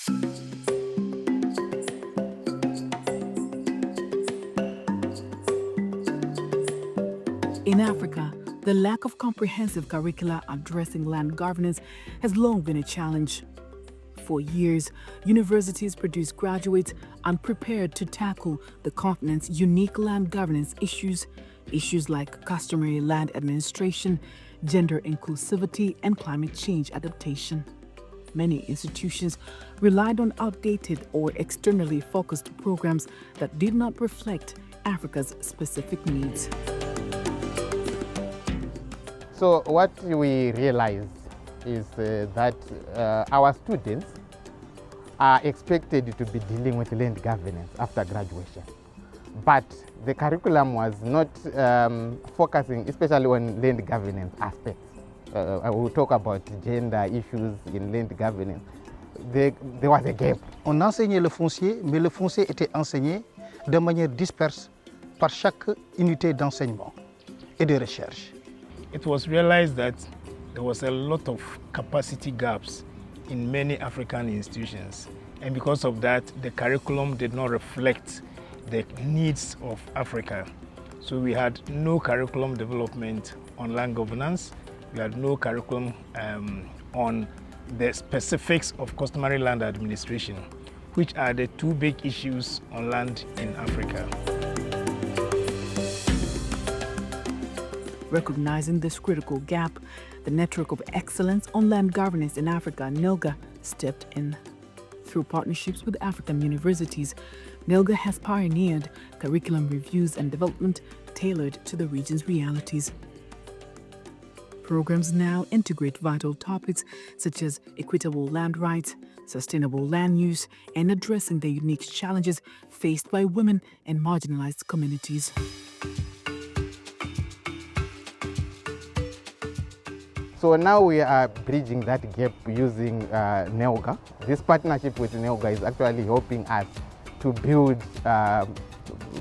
In Africa, the lack of comprehensive curricula addressing land governance has long been a challenge. For years, universities produce graduates unprepared to tackle the continent's unique land governance issues like customary land administration, gender inclusivity, and climate change adaptation. Many institutions relied on outdated or externally focused programs that did not reflect Africa's specific needs. So what we realize is that our students are expected to be dealing with land governance after graduation. But the curriculum was not focusing especially on land governance aspects. I will talk about gender issues in land governance. There was a gap. On enseignait le foncier, mais le foncier était enseigné de manière disperse par chaque unité d'enseignement et de recherche. It was realized that there was a lot of capacity gaps in many African institutions, and because of that, the curriculum did not reflect the needs of Africa. So we had no curriculum development on land governance, we had no curriculum on the specifics of customary land administration, which are the two big issues on land in Africa. Recognizing this critical gap, the Network of Excellence on Land Governance in Africa, NELGA, stepped in. Through partnerships with African universities, NELGA has pioneered curriculum reviews and development tailored to the region's realities. Programs now integrate vital topics such as equitable land rights, sustainable land use, and addressing the unique challenges faced by women and marginalized communities. So now we are bridging that gap using NELGA. This partnership with NELGA is actually helping us to build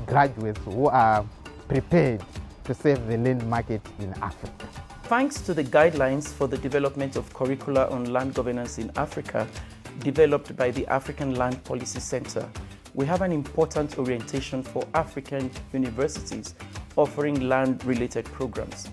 graduates who are prepared to serve the land market in Africa. Thanks to the guidelines for the development of curricula on land governance in Africa, developed by the African Land Policy Center, we have an important orientation for African universities offering land-related programs.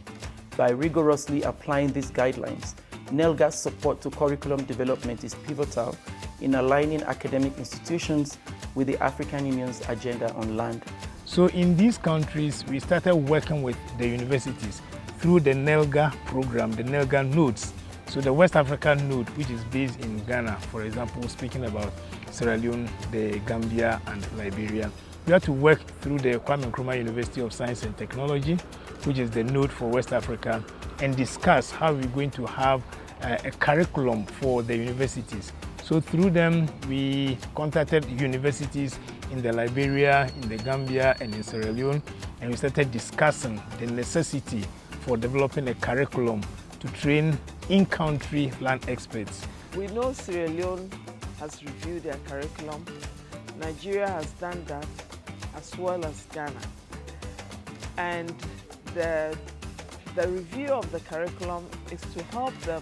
By rigorously applying these guidelines, NELGA's support to curriculum development is pivotal in aligning academic institutions with the African Union's agenda on land. So in these countries, we started working with the universities through the NELGA program, the NELGA nodes. So the West African node, which is based in Ghana, for example, speaking about Sierra Leone, the Gambia, and Liberia. We had to work through the Kwame Nkrumah University of Science and Technology, which is the node for West Africa, and discuss how we're going to have a curriculum for the universities. So through them, we contacted universities in the Liberia, in the Gambia, and in Sierra Leone, and we started discussing the necessity for developing a curriculum to train in-country land experts. We know Sierra Leone has reviewed their curriculum. Nigeria has done that, as well as Ghana. And the review of the curriculum is to help them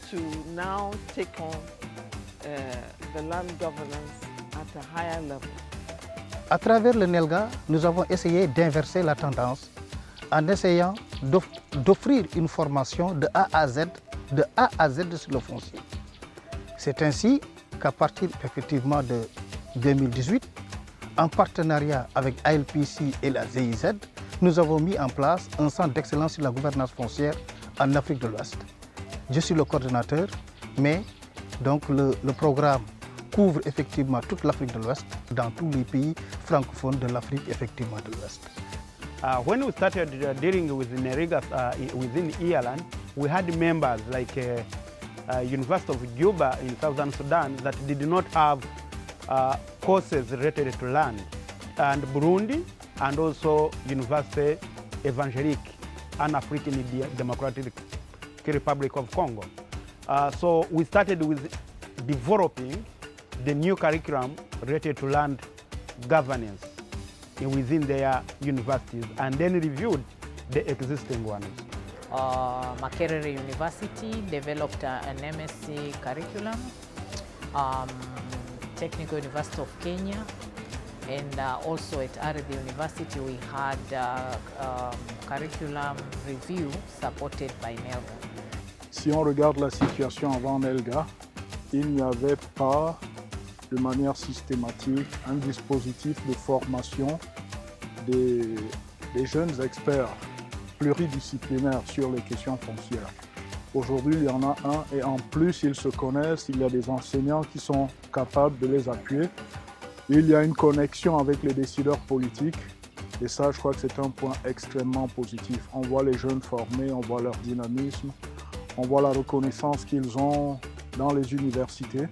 to now take on the land governance at a higher level. À travers le NELGA, nous avons essayé d'inverser la tendance en essayant d'offrir une formation de A à Z sur le foncier. C'est ainsi qu'à partir effectivement de 2018, en partenariat avec ALPC et la GIZ, nous avons mis en place un centre d'excellence sur la gouvernance foncière en Afrique de l'Ouest. Je suis le coordonnateur, mais donc le programme couvre effectivement toute l'Afrique de l'Ouest, dans tous les pays francophones de l'Afrique effectivement de l'Ouest. When we started dealing with NELGA within Ireland, we had members like University of Juba in Southern Sudan that did not have courses related to land, and Burundi, and also Université Évangélique and African Democratic Republic of Congo. So we started with developing the new curriculum related to land governance within their universities, and then reviewed the existing ones. Makerere University developed an MSc curriculum Technical University of Kenya, and also at Arabi University we had curriculum review supported by NELGA. Si on regarde la situation avant NELGA, il n'y avait pas de manière systématique un dispositif de formation des jeunes experts pluridisciplinaires sur les questions foncières. Aujourd'hui, il y en a un et en plus, ils se connaissent, il y a des enseignants qui sont capables de les appuyer. Il y a une connexion avec les décideurs politiques et ça, je crois que c'est un point extrêmement positif. On voit les jeunes formés, on voit leur dynamisme, on voit la reconnaissance qu'ils ont dans les universités.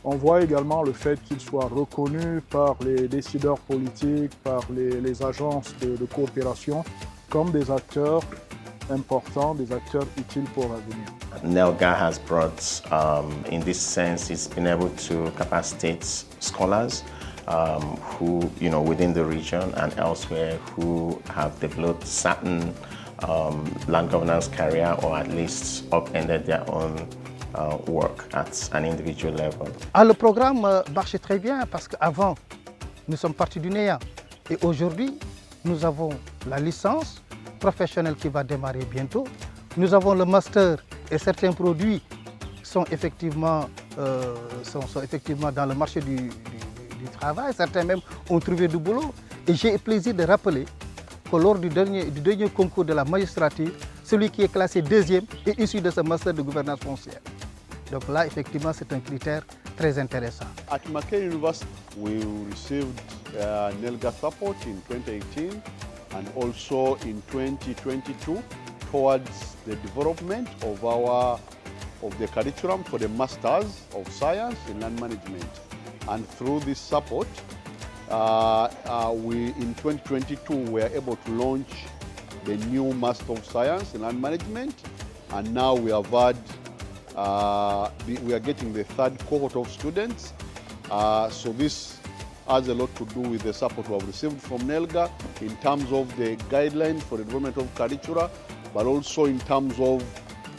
On voit également le fait qu'ils soient reconnus par les décideurs politiques, par les agences de coopération comme des acteurs importants, des acteurs utiles pour l'avenir. NELGA has brought, in this sense, it's been able to capacitate scholars who, within the region and elsewhere, who have developed certain land governance career or at least upended their own work at an individual level. Le programme marche très bien parce qu'avant, nous sommes partis du néant. Et aujourd'hui, nous avons la licence professionnelle qui va démarrer bientôt. Nous avons le master et certains produits sont effectivement dans le marché du travail. Certains même ont trouvé du boulot. Et j'ai le plaisir de rappeler que lors du dernier concours de la magistrature, celui qui est classé deuxième est issu de ce master de gouvernance foncière. Donc là, effectivement, c'est un critère très intéressant. At manquaient University, we received NELGA support in 2018 and also in 2022 towards the development of the curriculum for the Masters of Science in Land Management. And through this support, in 2022 we were able to launch the new Master of Science in Land Management, and now we have had we are getting the third cohort of students. So this has a lot to do with the support we have received from NELGA in terms of the guidelines for the development of curricula, but also in terms of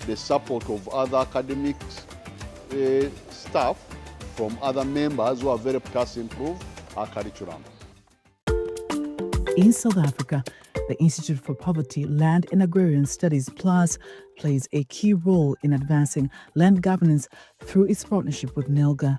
the support of other academic staff from other members who have helped us improve our curriculum. In South Africa, the Institute for Poverty, Land and Agrarian Studies PLAS plays a key role in advancing land governance through its partnership with NELGA.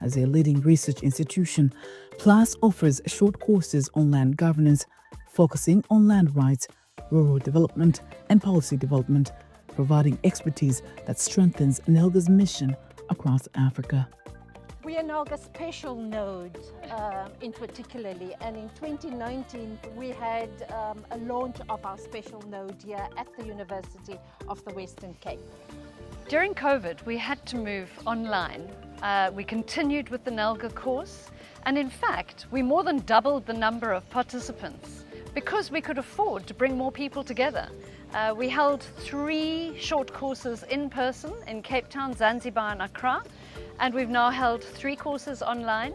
As a leading research institution, PLAS offers short courses on land governance, focusing on land rights, rural development, and policy development, providing expertise that strengthens NELGA's mission across Africa. We are NELGA special node in particularly, and in 2019 we had a launch of our special node here at the University of the Western Cape. During COVID, we had to move online. We continued with the NELGA course, and in fact, we more than doubled the number of participants because we could afford to bring more people together. We held 3 short courses in person in Cape Town, Zanzibar and Accra, and we've now held 3 courses online.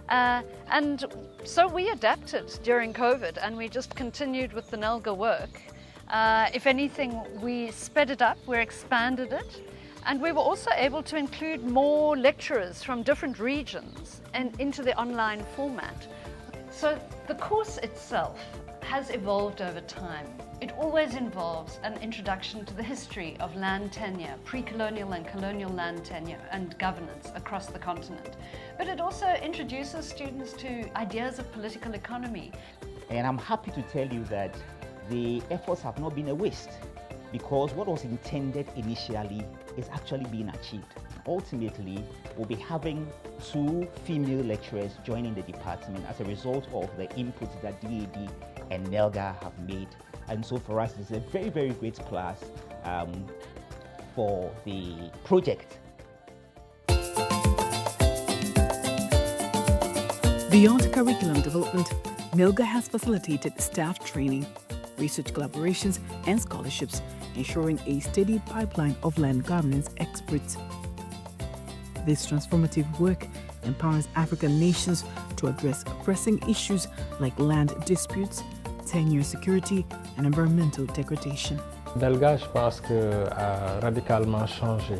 And so we adapted during COVID and we just continued with the NELGA work. If anything, we sped it up, we expanded it, and we were also able to include more lecturers from different regions and into the online format. So the course itself has evolved over time. It always involves an introduction to the history of land tenure, pre-colonial and colonial land tenure and governance across the continent. But it also introduces students to ideas of political economy. And I'm happy to tell you that the efforts have not been a waste, because what was intended initially is actually being achieved. Ultimately, we'll be having 2 female lecturers joining the department as a result of the inputs that DAD and NELGA have made. And so for us, it's a very, very great class for the project. Beyond curriculum development, NELGA has facilitated staff training, research collaborations, and scholarships, ensuring a steady pipeline of land governance experts. This transformative work empowers African nations to address pressing issues like land disputes, tenure security, and environmental degradation. NELGA, je pense, a radicalement changé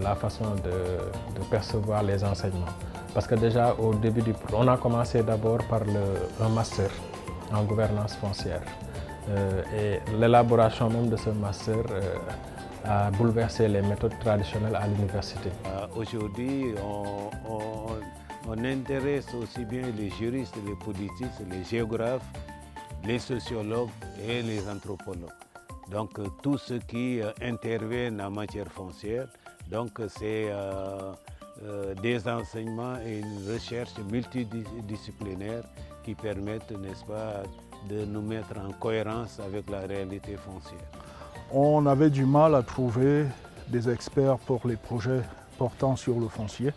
la façon de percevoir les enseignements. Parce que déjà au début on a commencé d'abord par un master en gouvernance foncière. Et l'élaboration même de ce master a bouleversé les méthodes traditionnelles à l'université. Aujourd'hui, on intéresse aussi bien les juristes, les politiciens, les géographes, les sociologues et les anthropologues. Donc tous ceux qui interviennent en matière foncière, donc c'est des enseignements et une recherche multidisciplinaire qui permettent, n'est-ce pas, de nous mettre en cohérence avec la réalité foncière. On avait du mal à trouver des experts pour les projets portant sur le foncier.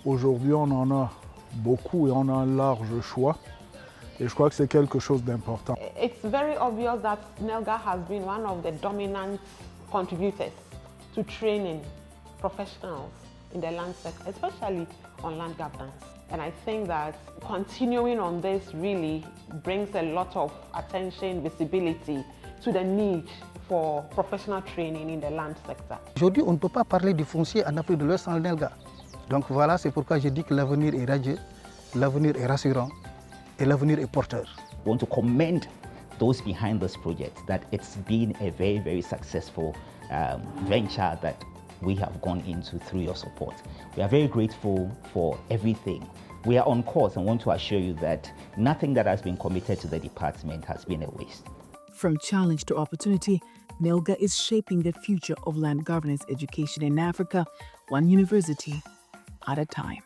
Aujourd'hui, on en a beaucoup et on a un large choix. Et je crois que c'est quelque chose d'important. It's very obvious that NELGA has been one of the dominant contributors to training professionals in the land sector, especially on land governance. And I think that continuing on this really brings a lot of attention, visibility to the need for professional training in the land sector. Aujourd'hui, on ne peut pas parler du foncier en Afrique de l'Ouest sans le NELGA. Donc voilà, c'est pourquoi je dis que l'avenir est radieux, l'avenir est rassurant et l'avenir est porteur. We want to commend those behind this project, that it's been a very, very successful venture that we have gone into through your support. We are very grateful for everything. We are on course and want to assure you that nothing that has been committed to the department has been a waste. From challenge to opportunity, NELGA is shaping the future of land governance education in Africa, one university at a time.